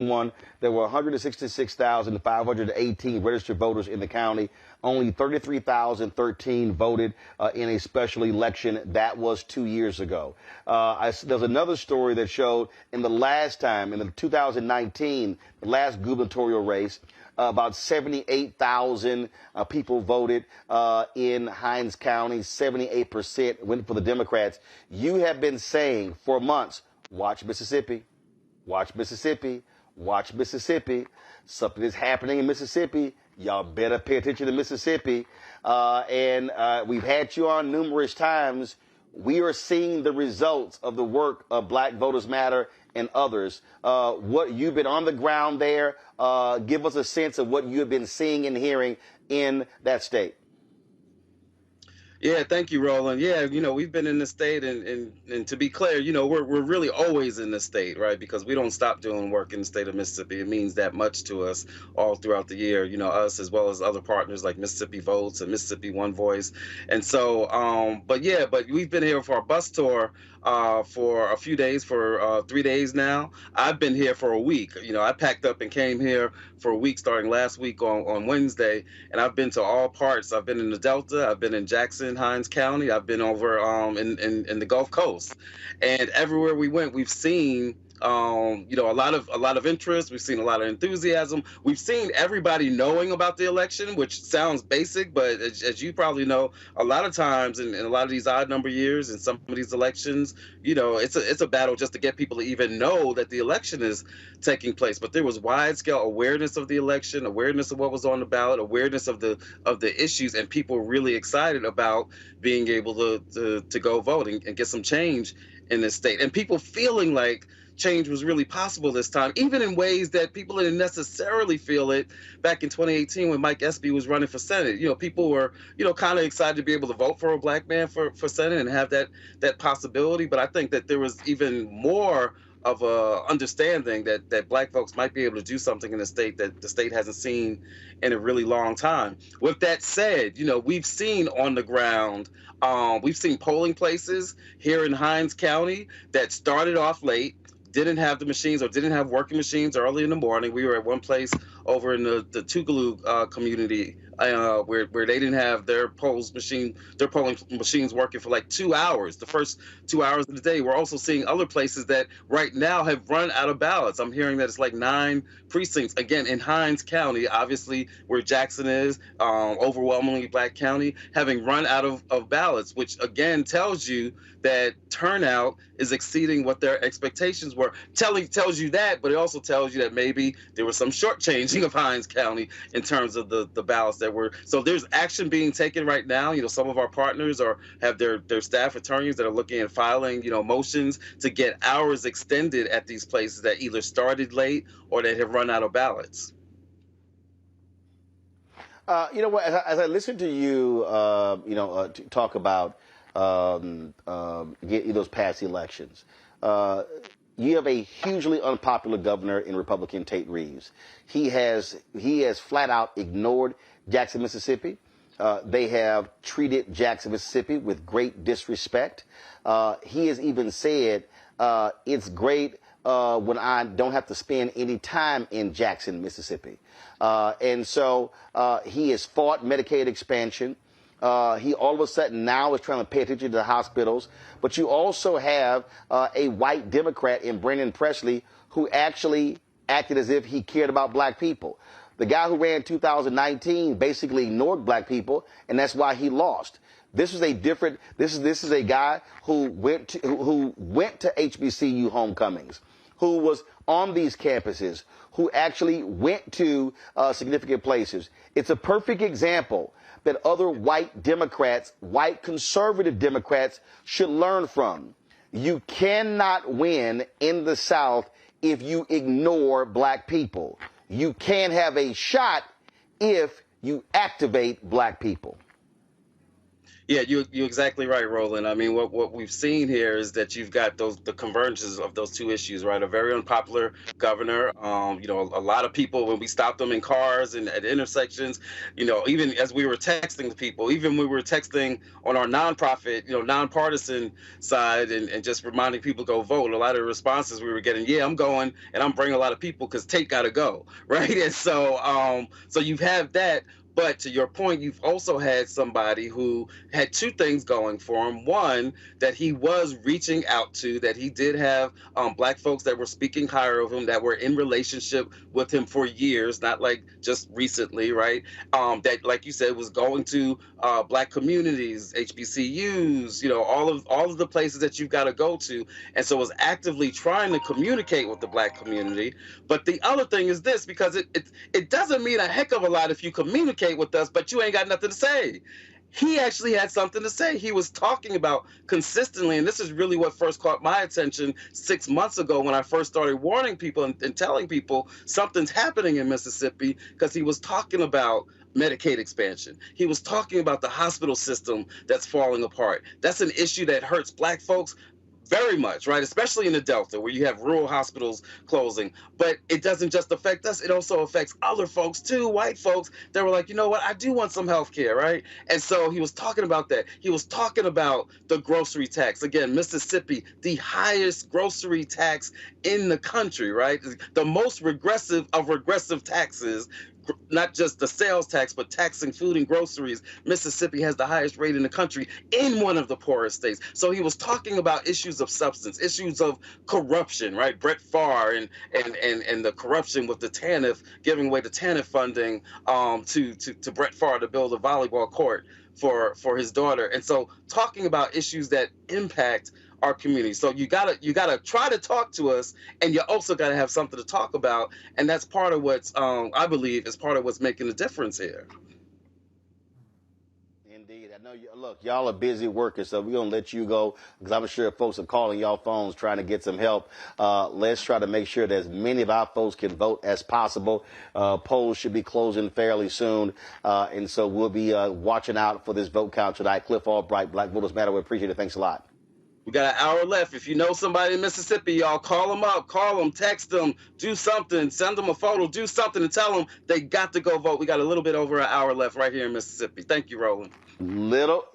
One, there were 166,518 registered voters in the county. Only 33,013 voted in a special election. That was 2 years ago. There's another story that showed in the last time, in the 2019, the last gubernatorial race, about 78,000 people voted in Hinds County. 78% went for the Democrats. You have been saying for months, watch Mississippi, watch Mississippi. Watch Mississippi. Something is happening in Mississippi. Y'all better pay attention to Mississippi. We've had you on numerous times. We are seeing the results of the work of Black Voters Matter and others. What you've been on the ground there, give us a sense of what you have been seeing and hearing in that state. Yeah, thank you, Roland. Yeah, we've been in the state, and to be clear, we're really always in the state, right? Because we don't stop doing work in the state of Mississippi. It means that much to us all throughout the year, us as well as other partners like Mississippi Votes and Mississippi One Voice. And so, but we've been here for our bus tour for a few days, for 3 days now. I've been here for a week. I packed up and came here for a week starting last week on Wednesday, and I've been to all parts. I've been in the Delta, I've been in Jackson, Hinds County, I've been over in the Gulf Coast, and everywhere we went, we've seen a lot of interest. We've seen a lot of enthusiasm. We've seen everybody knowing about the election, which sounds basic, but as you probably know, a lot of times in a lot of these odd number years and some of these elections, it's a battle just to get people to even know that the election is taking place. But there was wide scale awareness of the election, awareness of what was on the ballot, awareness of the issues, and people really excited about being able to go vote and get some change in this state, and people feeling like change was really possible this time, even in ways that people didn't necessarily feel it back in 2018 when Mike Espy was running for Senate. People were, kind of excited to be able to vote for a Black man for Senate and have that possibility. But I think that there was even more of a understanding that Black folks might be able to do something in the state that the state hasn't seen in a really long time. With that said, we've seen on the ground, we've seen polling places here in Hinds County that started off late, didn't have the machines or didn't have working machines early in the morning. We were at one place over in the Tougaloo community where they didn't have their polling machines working for like 2 hours, the first 2 hours of the day. We're also seeing other places that right now have run out of ballots. I'm hearing that it's like 9 precincts, again, in Hinds County, obviously where Jackson is, overwhelmingly Black county, having run out of ballots, which again tells you that turnout is exceeding what their expectations were. Tells you that, but it also tells you that maybe there was some shortchanging of Hinds County in terms of the ballots that were. So there's action being taken right now. Some of our partners have their staff attorneys that are looking at filing, motions to get hours extended at these places that either started late or that have run out of ballots. As I listen to you, talk about those past elections, you have a hugely unpopular governor in Republican Tate Reeves. He has flat out ignored Jackson, Mississippi. They have treated Jackson, Mississippi with great disrespect. He has even said, it's great when I don't have to spend any time in Jackson, Mississippi. And so he has fought Medicaid expansion. He all of a sudden now is trying to pay attention to the hospitals. But you also have a white Democrat in Brendan Presley who actually acted as if he cared about Black people. The guy who ran in 2019 basically ignored Black people, and that's why he lost. This is a different. This is a guy who went to HBCU homecomings, who was on these campuses, who actually went to significant places. It's a perfect example that other white Democrats, white conservative Democrats, should learn from. You cannot win in the South if you ignore Black people. You can have a shot if you activate Black people. Yeah, you're exactly right, Roland. I mean, what we've seen here is that you've got the convergences of those two issues, right? A very unpopular governor. A lot of people, when we stopped them in cars and at intersections, even as we were texting the people, even when we were texting on our nonprofit, nonpartisan side, and just reminding people to go vote. A lot of the responses we were getting, yeah, I'm going, and I'm bringing a lot of people because Tate got to go, right? And so you've had that. But to your point, you've also had somebody who had two things going for him. One, that he was reaching out to, that he did have Black folks that were speaking higher of him, that were in relationship with him for years, not like just recently, right? That, like you said, was going to Black communities, HBCUs, all of the places that you've got to go to, and so was actively trying to communicate with the Black community. But the other thing is this, because it doesn't mean a heck of a lot if you communicate with us, but you ain't got nothing to say. He actually had something to say. He was talking about consistently, and this is really what first caught my attention 6 months ago when I first started warning people and telling people something's happening in Mississippi, because he was talking about Medicaid expansion. He was talking about the hospital system that's falling apart. That's an issue that hurts Black folks very much, right? Especially in the Delta, where you have rural hospitals closing. But it doesn't just affect us, it also affects other folks too, white folks that were like, you know what, I do want some health care, right? And so he was talking about that. He was talking about the grocery tax. Again, Mississippi, the highest grocery tax in the country, right? The most regressive of regressive taxes, not just the sales tax, but taxing food and groceries. Mississippi has the highest rate in the country in one of the poorest states. So he was talking about issues of substance, issues of corruption, right? Brett Favre and the corruption with the TANF, giving away the TANF funding to Brett Favre to build a volleyball court for his daughter. And so talking about issues that impact our community. So you gotta try to talk to us, and you also gotta have something to talk about, and that's part of what's I believe is part of what's making the difference here. Indeed. I know look, y'all are busy workers, so we're going to let you go because I'm sure folks are calling y'all phones trying to get some help. Let's try to make sure that as many of our folks can vote as possible. Polls should be closing fairly soon, and so we'll be watching out for this vote count tonight. Cliff Albright, Black Voters Matter. We appreciate it. Thanks a lot. We got an hour left. If you know somebody in Mississippi, y'all call them up, call them, text them, do something, send them a photo, do something, and tell them they got to go vote. We got a little bit over an hour left right here in Mississippi. Thank you, Roland. Little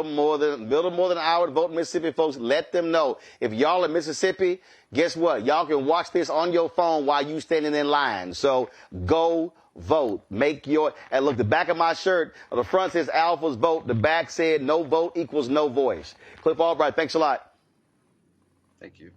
more than an hour to vote in Mississippi, folks. Let them know. If y'all in Mississippi, guess what? Y'all can watch this on your phone while you standing in line. So go vote. And look, the back of my shirt, the front says Alpha's vote. The back said no vote equals no voice. Cliff Albright, thanks a lot. Thank you.